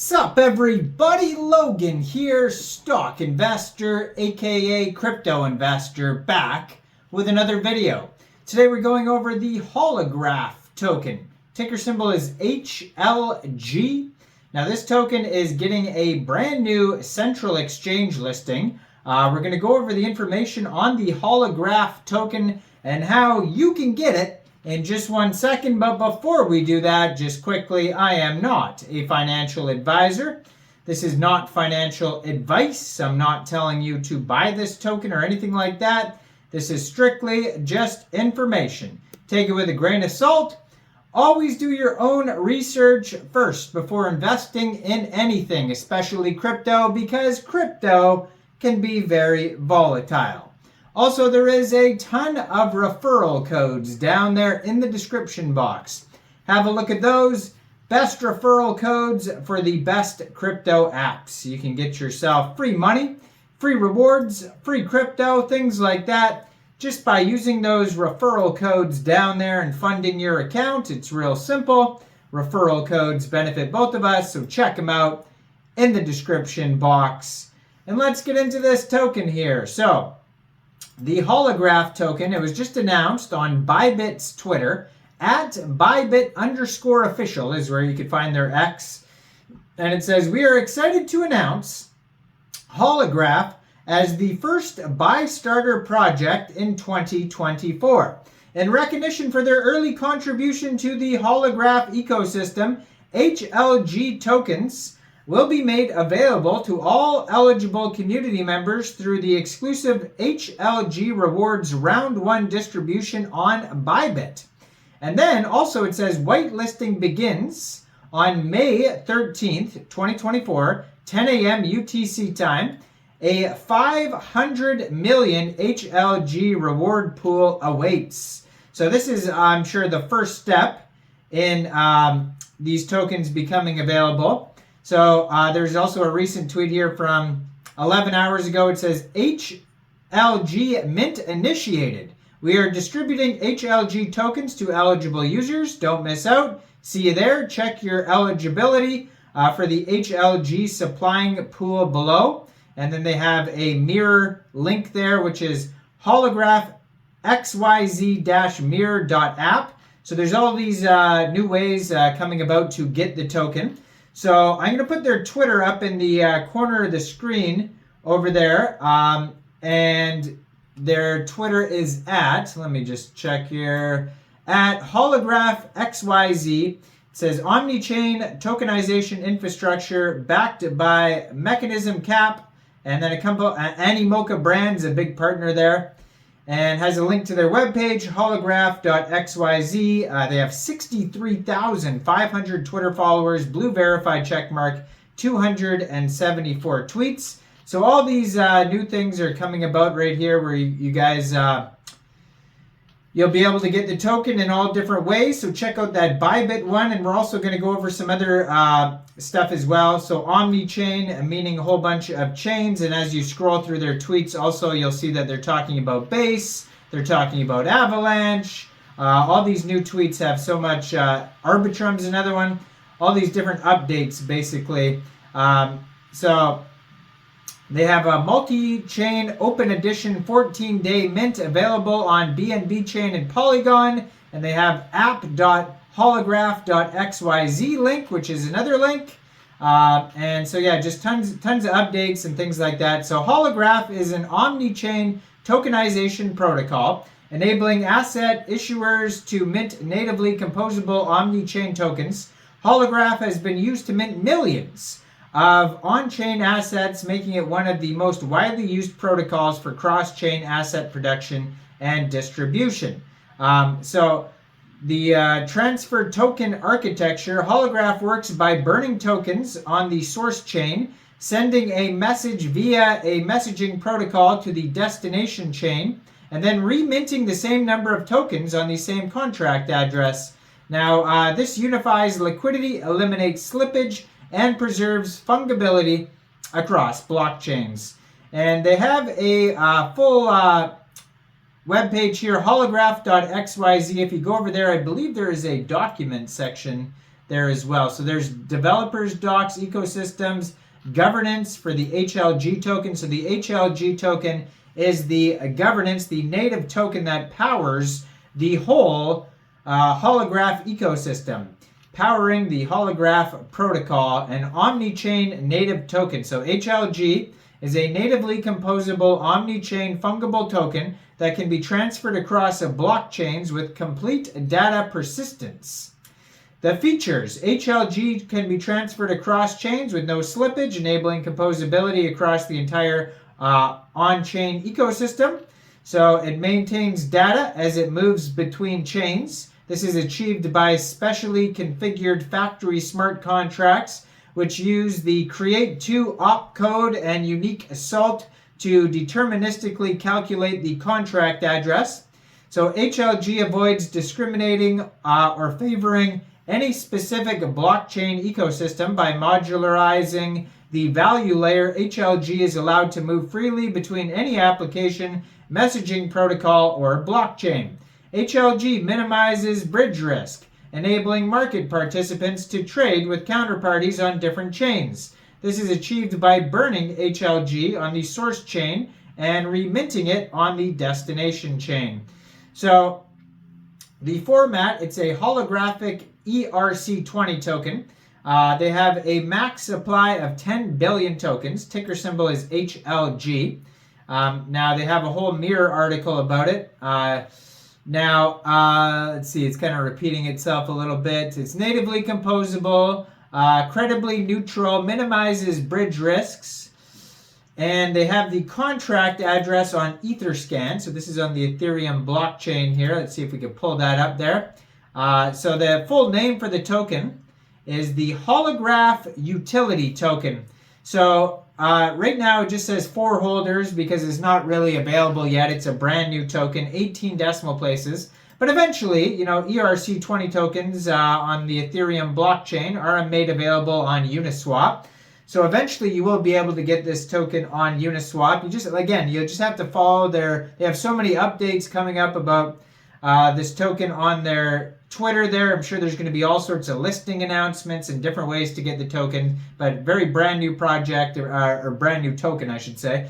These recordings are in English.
Sup everybody, Logan here, stock investor aka crypto investor, back with another video. Today we're going over the Holograph token. Ticker symbol is HLG. Now this token is getting a brand new central exchange listing. We're going to go over the information on the Holograph token and how you can get it in just 1 second, but before we do that, just quickly, I am not a financial advisor. This is not financial advice. I'm not telling you to buy this token or anything like that. This is strictly just information. Take it with a grain of salt. Always do your own research first before investing in anything, especially crypto, because crypto can be very volatile. Also, there is a ton of referral codes down there in the description box. Have a look at those. Best referral codes for the best crypto apps. You can get yourself free money, free rewards, free crypto, things like that, just by using those referral codes down there and funding your account. It's real simple. Referral codes benefit both of us, so check them out in the description box. And let's get into this token here. So, the Holograph token, it was just announced on Bybit's Twitter, at Bybit_official is where you can find their X. And it says, "We are excited to announce Holograph as the first Bystarter project in 2024. In recognition for their early contribution to the Holograph ecosystem, HLG tokens will be made available to all eligible community members through the exclusive HLG Rewards Round 1 distribution on Bybit." And then also it says whitelisting begins on May 13th, 2024, 10 a.m. UTC time. A 500 million HLG reward pool awaits. So this is, I'm sure, the first step in these tokens becoming available. So there's also a recent tweet here from 11 hours ago. It says, HLG mint initiated. We are distributing HLG tokens to eligible users. Don't miss out. See you there. Check your eligibility for the HLG supplying pool below. And then they have a mirror link there, which is holograph xyz-mirror.app. So there's all these new ways coming about to get the token. So I'm going to put their Twitter up in the corner of the screen over there. And their Twitter is at, let me just check here, at Holograph XYZ. It says omni-chain tokenization infrastructure backed by Mechanism Cap. And then Animoca Brands, a big partner there. And has a link to their webpage, holograph.xyz. They have 63,500 Twitter followers, blue verified checkmark, 274 tweets. So all these new things are coming about right here where you guys, you'll be able to get the token in all different ways. So check out that Bybit one, and we're also going to go over some other stuff as well. So omni-chain, meaning a whole bunch of chains, and as you scroll through their tweets, also you'll see that they're talking about Base, they're talking about Avalanche. All these new tweets have so much. Arbitrum's another one. All these different updates, basically. So they have a multi-chain open edition 14-day mint available on BNB Chain and Polygon. And they have app.holograph.xyz link, which is another link. And so yeah, just tons of updates and things like that. So Holograph is an omni-chain tokenization protocol enabling asset issuers to mint natively composable omni-chain tokens. Holograph has been used to mint millions of on-chain assets, making it one of the most widely used protocols for cross-chain asset production and distribution. So the transfer token architecture, Holograph works by burning tokens on the source chain, sending a message via a messaging protocol to the destination chain, and then reminting the same number of tokens on the same contract address. Now, this unifies liquidity, eliminates slippage, and preserves fungibility across blockchains. And they have a full webpage here, holograph.xyz. If you go over there, I believe there is a document section there as well. So there's developers, docs, ecosystems, governance for the HLG token. So the HLG token is the governance, the native token that powers the whole holograph ecosystem, powering the holograph protocol, an omni-chain native token. So HLG is a natively composable omni-chain fungible token that can be transferred across blockchains with complete data persistence. The features: HLG can be transferred across chains with no slippage, enabling composability across the entire on-chain ecosystem. So it maintains data as it moves between chains. This is achieved by specially configured factory smart contracts, which use the create2 opcode and unique salt to deterministically calculate the contract address. So HLG avoids discriminating or favoring any specific blockchain ecosystem by modularizing the value layer. HLG is allowed to move freely between any application, messaging protocol, or blockchain. HLG minimizes bridge risk, enabling market participants to trade with counterparties on different chains. This is achieved by burning HLG on the source chain and reminting it on the destination chain. So the format, it's a holographic ERC20 token. They have a max supply of 10 billion tokens. Ticker symbol is HLG. Now they have a whole Mirror article about it. Let's see, it's kind of repeating itself a little bit. It's natively composable, credibly neutral, minimizes bridge risks, and they have the contract address on Etherscan. So this is on the Ethereum blockchain here. Let's see if we can pull that up there. So the full name for the token is the Holograph Utility Token. So right now it just says 4 holders because it's not really available yet. It's a brand new token, 18 decimal places. But eventually, ERC20 tokens on the Ethereum blockchain are made available on Uniswap. So eventually you will be able to get this token on Uniswap. You'll just have to follow they have so many updates coming up about this token on their Twitter there. I'm sure there's going to be all sorts of listing announcements and different ways to get the token, but very brand new project, or brand new token, I should say.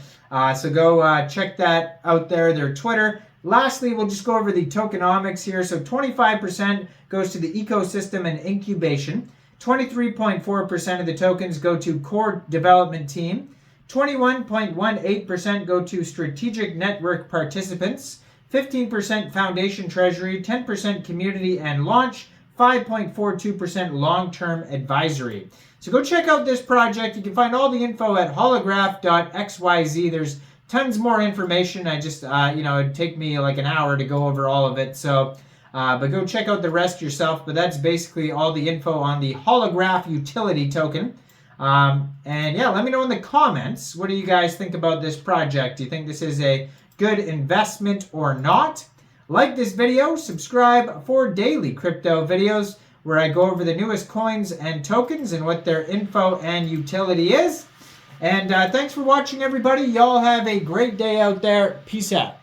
So go check that out there, their Twitter. Lastly, we'll just go over the tokenomics here. So 25% goes to the ecosystem and incubation. 23.4% of the tokens go to core development team. 21.18% go to strategic network participants. 15% foundation treasury, 10% community and launch, 5.42% long-term advisory. So go check out this project. You can find all the info at holograph.xyz. There's tons more information. I just, it'd take me like an hour to go over all of it. So, but go check out the rest yourself. But that's basically all the info on the Holograph Utility Token. And yeah, let me know in the comments, what do you guys think about this project? Do you think this is a good investment or not? Like this video, subscribe for daily crypto videos where I go over the newest coins and tokens and what their info and utility is. And thanks for watching, everybody. Y'all have a great day out there. Peace out.